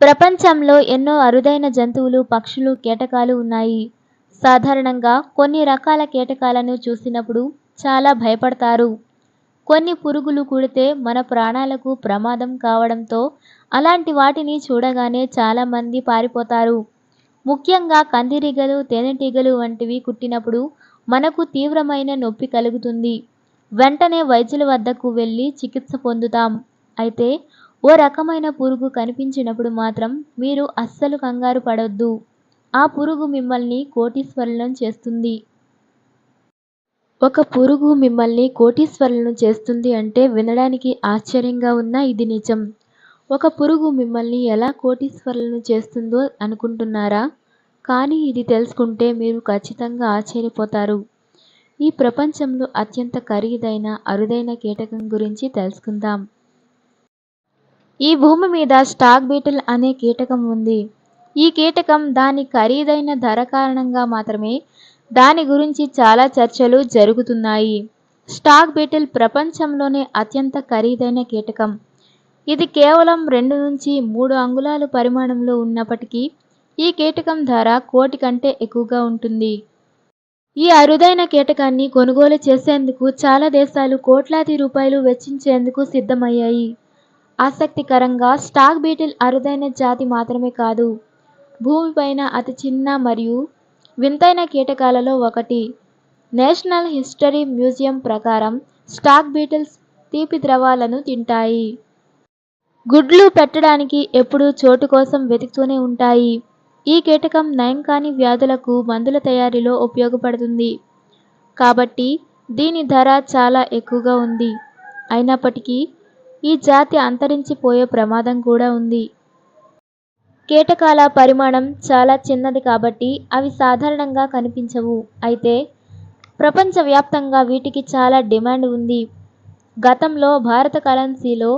ప్రపంచంలో ఎన్నో అరుదైన జంతువులు, పక్షులు, కీటకాలు ఉన్నాయి. సాధారణంగా కొన్ని రకాల కీటకాలను చూసినప్పుడు చాలా భయపడతారు. కొన్ని పురుగులు కుడితే మన ప్రాణాలకు ప్రమాదం కావడంతో అలాంటి వాటిని చూడగానే చాలామంది పారిపోతారు. ముఖ్యంగా కందిరీగలు, తేనెటీగలు వంటివి కుట్టినప్పుడు మనకు తీవ్రమైన నొప్పి కలుగుతుంది. వెంటనే వైద్యుల వద్దకు వెళ్ళి చికిత్స పొందుతాం. అయితే ఓ రకమైన పురుగు కనిపించినప్పుడు మాత్రం మీరు అస్సలు కంగారు పడొద్దు. ఆ పురుగు మిమ్మల్ని కోటీశ్వరులను చేస్తుంది. ఒక పురుగు మిమ్మల్ని కోటీశ్వరులను చేస్తుంది అంటే వినడానికి ఆశ్చర్యంగా ఉన్నా ఇది నిజం. ఒక పురుగు మిమ్మల్ని ఎలా కోటీశ్వరులను చేస్తుందో అనుకుంటున్నారా? కానీ ఇది తెలుసుకుంటే మీరు ఖచ్చితంగా ఆశ్చర్యపోతారు. ఈ ప్రపంచంలో అత్యంత ఖరీదైన, అరుదైన కీటకం గురించి తెలుసుకుందాం. ఈ భూమి మీద స్టాగ్ బీటిల్ అనే కీటకం ఉంది. ఈ కీటకం దాని ఖరీదైన ధర కారణంగా మాత్రమే దాని గురించి చాలా చర్చలు జరుగుతున్నాయి. స్టాగ్ బీటిల్ ప్రపంచంలోనే అత్యంత ఖరీదైన కీటకం. ఇది కేవలం 2 నుంచి 3 అంగుళాలు పరిమాణంలో ఉన్నప్పటికీ ఈ కీటకం ధర కోటి కంటే ఎక్కువగా ఉంటుంది. ఈ అరుదైన కీటకాన్ని కొనుగోలు చేసేందుకు చాలా దేశాలు కోట్లాది రూపాయలు వెచ్చించేందుకు సిద్ధమయ్యాయి. ఆసక్తికరంగా స్టాగ్ బీటిల్ అరుదైన జాతి మాత్రమే కాదు, భూమిపైన అతి చిన్న మరియు వింతైన కీటకాలలో ఒకటి. నేషనల్ హిస్టరీ మ్యూజియం ప్రకారం స్టాగ్ బీటిల్స్ తీపి ద్రవాలను తింటాయి. గుడ్లు పెట్టడానికి ఎప్పుడూ చోటు కోసం వెతుకుతూనే ఉంటాయి. ఈ కీటకం నయం కాని వ్యాధులకు మందుల తయారీలో ఉపయోగపడుతుంది. కాబట్టి దీని ధర చాలా ఎక్కువగా ఉంది. అయినప్పటికీ ఈ జాతి అంతరించిపోయే ప్రమాదం కూడా ఉంది. కీటకాల పరిమాణం చాలా చిన్నది కాబట్టి అవి సాధారణంగా కనిపించవు. అయితే ప్రపంచవ్యాప్తంగా వీటికి చాలా డిమాండ్ ఉంది. గతంలో భారత కరెన్సీలో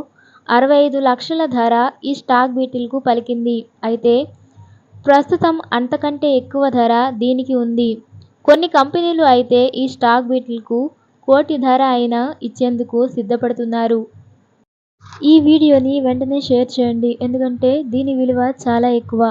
65 లక్షల ధర ఈ స్టాగ్ బీటిల్కు పలికింది. అయితే ప్రస్తుతం అంతకంటే ఎక్కువ ధర దీనికి ఉంది. కొన్ని కంపెనీలు అయితే ఈ స్టాగ్ బీటిల్కు కోటి ధర అయినా ఇచ్చేందుకు సిద్ధపడుతున్నారు. ఈ వీడియోని వెంటనే షేర్ చేయండి, ఎందుకంటే దీని విలువ చాలా ఎక్కువ.